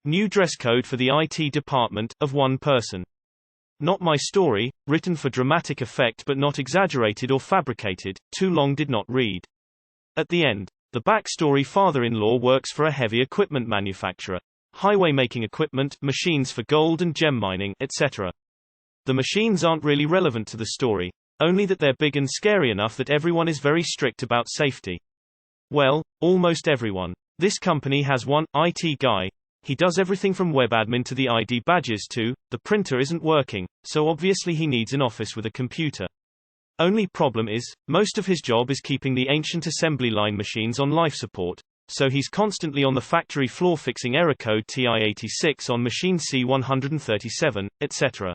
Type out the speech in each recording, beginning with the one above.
New dress code for the IT department, of one person. Not my story, written for dramatic effect but not exaggerated or fabricated, too long did not read. At the end. The backstory: father-in-law works for a heavy equipment manufacturer. Highway making equipment, machines for gold and gem mining, etc. The machines aren't really relevant to the story, only that they're big and scary enough that everyone is very strict about safety. Well, almost everyone. This company has one IT guy. He does everything from web admin to the ID badges to, the printer isn't working, so obviously he needs an office with a computer. Only problem is, most of his job is keeping the ancient assembly line machines on life support, so he's constantly on the factory floor fixing error code TI-86 on machine C137, etc.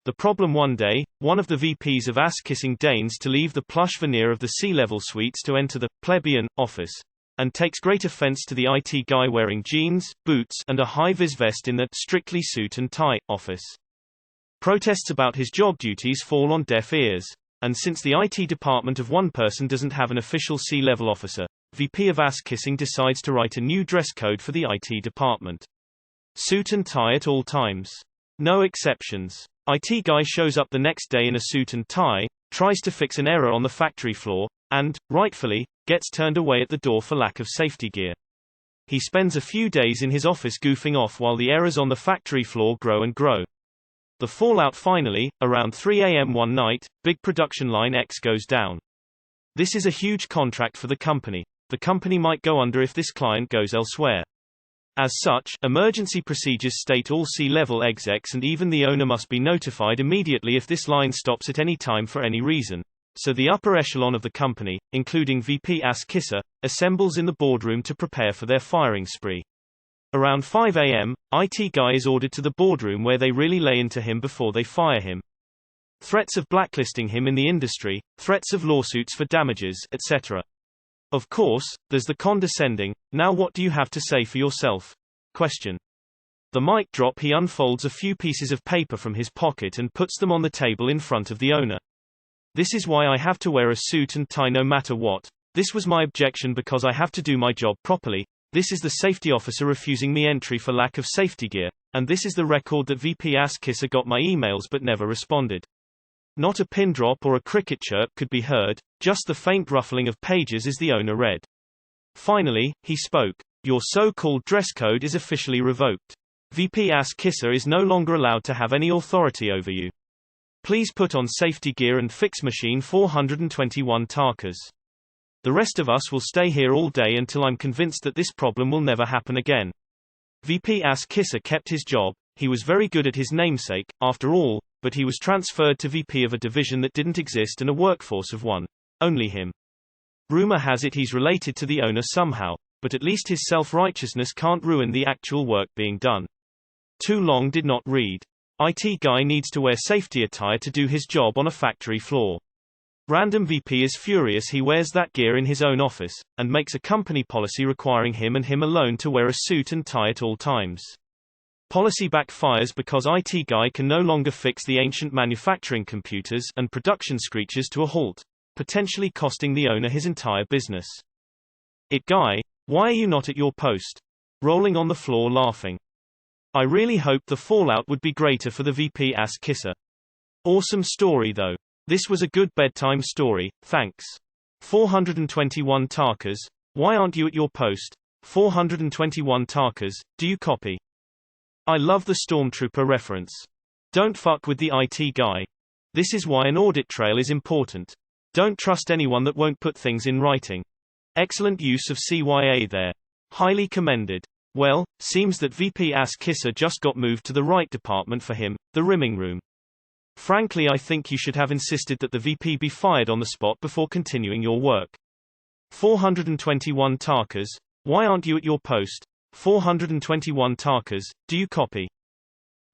The problem: one day, one of the VPs of ass-kissing deigns to leave the plush veneer of the C-level suites to enter the plebeian office, and takes great offense to the IT guy wearing jeans, boots, and a high-vis vest in the strictly suit and tie office. Protests about his job duties fall on deaf ears. And since the IT department of one person doesn't have an official C-level officer, VP of ass-kissing decides to write a new dress code for the IT department. Suit and tie at all times. No exceptions. IT guy shows up the next day in a suit and tie, tries to fix an error on the factory floor, and, rightfully, gets turned away at the door for lack of safety gear. He spends a few days in his office goofing off while the errors on the factory floor grow and grow. The fallout: finally, around 3 a.m. one night, big production line X goes down. This is a huge contract for the company. The company might go under if this client goes elsewhere. As such, emergency procedures state all C-level execs and even the owner must be notified immediately if this line stops at any time for any reason. So the upper echelon of the company, including VP ass-kisser, assembles in the boardroom to prepare for their firing spree. Around 5 a.m., IT guy is ordered to the boardroom where they really lay into him before they fire him. Threats of blacklisting him in the industry, threats of lawsuits for damages, etc. Of course, there's the condescending, "Now what do you have to say for yourself?" question. The mic drop: he unfolds a few pieces of paper from his pocket and puts them on the table in front of the owner. "This is why I have to wear a suit and tie no matter what. This was my objection because I have to do my job properly. This is the safety officer refusing me entry for lack of safety gear, and this is the record that VP ass-kisser got my emails but never responded." Not a pin drop or a cricket chirp could be heard, just the faint ruffling of pages as the owner read. Finally, he spoke. "Your so-called dress code is officially revoked. VP ass-kisser is no longer allowed to have any authority over you. Please put on safety gear and fix machine 421 Tarkas. The rest of us will stay here all day until I'm convinced that this problem will never happen again." VP ass-kisser kept his job. He was very good at his namesake, after all, but he was transferred to VP of a division that didn't exist and a workforce of one. Only him. Rumor has it he's related to the owner somehow, but at least his self-righteousness can't ruin the actual work being done. Too long did not read. IT guy needs to wear safety attire to do his job on a factory floor. Random VP is furious he wears that gear in his own office, and makes a company policy requiring him and him alone to wear a suit and tie at all times. Policy backfires because IT guy can no longer fix the ancient manufacturing computers and production screeches to a halt, potentially costing the owner his entire business. "It guy, why are you not at your post?" Rolling on the floor laughing. I really hoped the fallout would be greater for the VP ass-kisser. Awesome story though. This was a good bedtime story, thanks. 421 Tarkas, why aren't you at your post? 421 Tarkas, do you copy? I love the Stormtrooper reference. Don't fuck with the IT guy. This is why an audit trail is important. Don't trust anyone that won't put things in writing. Excellent use of CYA there. Highly commended. Well, seems that VP ass-kisser just got moved to the right department for him, the rimming room. Frankly, I think you should have insisted that the VP be fired on the spot before continuing your work. 421 Tarkas, why aren't you at your post? 421 Tarkas, do you copy?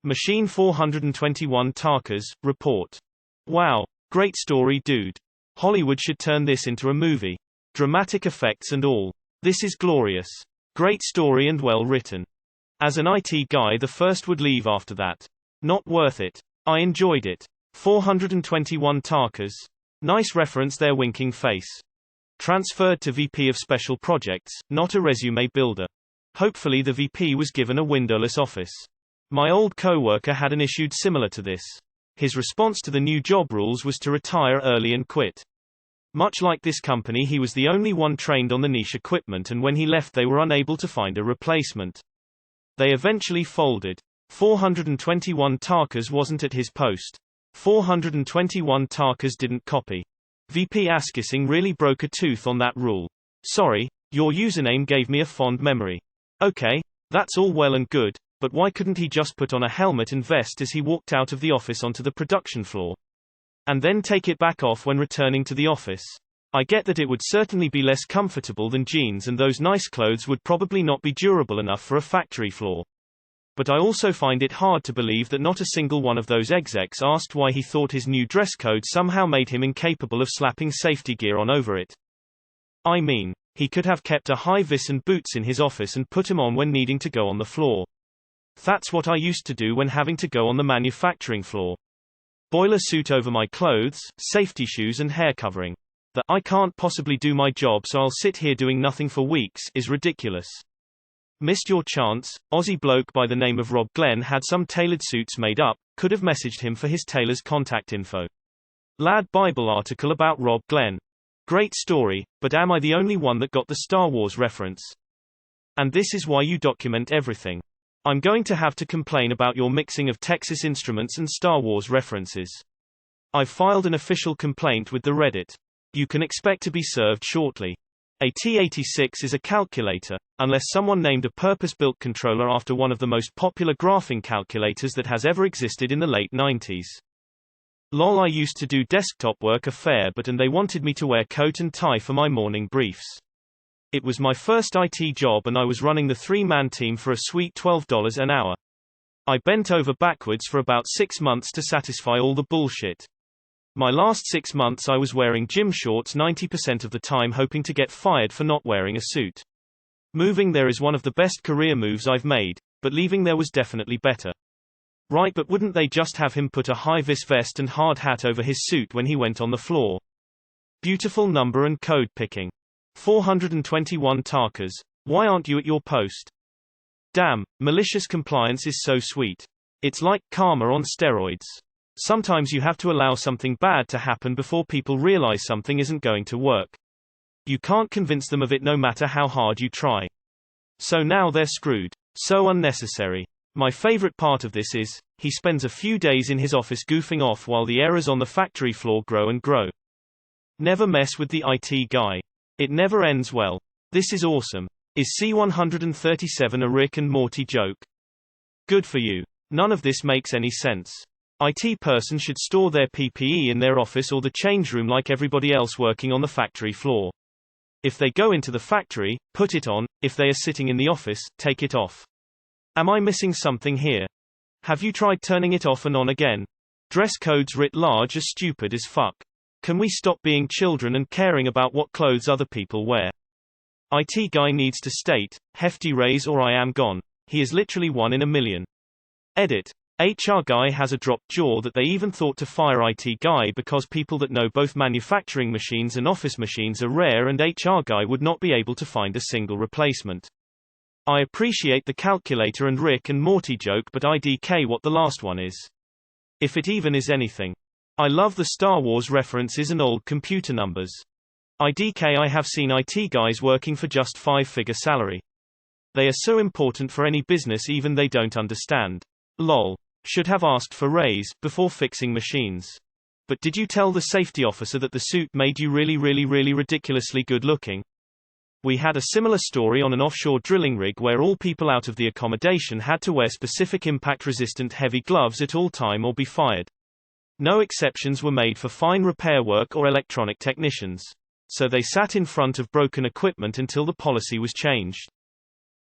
Machine 421 Tarkas, report. Wow. Great story, dude. Hollywood should turn this into a movie. Dramatic effects and all. This is glorious. Great story and well written. As an IT guy, the first would leave after that. Not worth it. I enjoyed it. 421 Tarkas. Nice reference there, winking face. Transferred to VP of Special Projects, not a resume builder. Hopefully the VP was given a windowless office. My old co-worker had an issue similar to this. His response to the new job rules was to retire early and quit. Much like this company, he was the only one trained on the niche equipment, and when he left they were unable to find a replacement. They eventually folded. 421 Tarkas wasn't at his post. 421 Tarkas didn't copy. VP Askissing really broke a tooth on that rule. Sorry, your username gave me a fond memory. Okay, that's all well and good, but why couldn't he just put on a helmet and vest as he walked out of the office onto the production floor? And then take it back off when returning to the office? I get that it would certainly be less comfortable than jeans, and those nice clothes would probably not be durable enough for a factory floor. But I also find it hard to believe that not a single one of those execs asked why he thought his new dress code somehow made him incapable of slapping safety gear on over it. I mean, he could have kept a high-vis and boots in his office and put him on when needing to go on the floor. That's what I used to do when having to go on the manufacturing floor. Boiler suit over my clothes, safety shoes and hair covering. The "I can't possibly do my job so I'll sit here doing nothing for weeks" is ridiculous. Missed your chance. Aussie bloke by the name of Rob Glenn had some tailored suits made up, could have messaged him for his tailor's contact info. Lad Bible article about Rob Glenn. Great story, but am I the only one that got the Star Wars reference? And this is why you document everything. I'm going to have to complain about your mixing of Texas Instruments and Star Wars references. I've filed an official complaint with the Reddit. You can expect to be served shortly. A T86 is a calculator, unless someone named a purpose-built controller after one of the most popular graphing calculators that has ever existed in the late 90s. Lol, I used to do desktop work a fair bit and they wanted me to wear coat and tie for my morning briefs. It was my first IT job and I was running the 3-man team for a sweet $12 an hour. I bent over backwards for about 6 months to satisfy all the bullshit. My last 6 months I was wearing gym shorts 90% of the time, hoping to get fired for not wearing a suit. Moving there is one of the best career moves I've made, but leaving there was definitely better. Right, but wouldn't they just have him put a high-vis vest and hard hat over his suit when he went on the floor? Beautiful number and code picking. 421 Tarkas. Why aren't you at your post? Damn, malicious compliance is so sweet. It's like karma on steroids. Sometimes you have to allow something bad to happen before people realize something isn't going to work. You can't convince them of it no matter how hard you try. So now they're screwed. So unnecessary. My favorite part of this is, he spends a few days in his office goofing off while the errors on the factory floor grow and grow. Never mess with the IT guy. It never ends well. This is awesome. Is C-137 a Rick and Morty joke? Good for you. None of this makes any sense. IT person should store their PPE in their office or the change room like everybody else working on the factory floor. If they go into the factory, put it on. If they are sitting in the office, take it off. Am I missing something here? Have you tried turning it off and on again? Dress codes writ large are stupid as fuck. Can we stop being children and caring about what clothes other people wear? IT guy needs to state, hefty raise or I am gone. He is literally 1 in a million. Edit. HR guy has a dropped jaw that they even thought to fire IT guy because people that know both manufacturing machines and office machines are rare and HR guy would not be able to find a single replacement. I appreciate the calculator and Rick and Morty joke, but IDK what the last one is. If it even is anything. I love the Star Wars references and old computer numbers. IDK, I have seen IT guys working for just 5-figure salary. They are so important for any business even they don't understand. Lol. Should have asked for raise before fixing machines. But did you tell the safety officer that the suit made you really ridiculously good looking? We had a similar story on an offshore drilling rig where all people out of the accommodation had to wear specific impact-resistant heavy gloves at all time or be fired. No exceptions were made for fine repair work or electronic technicians. So they sat in front of broken equipment until the policy was changed.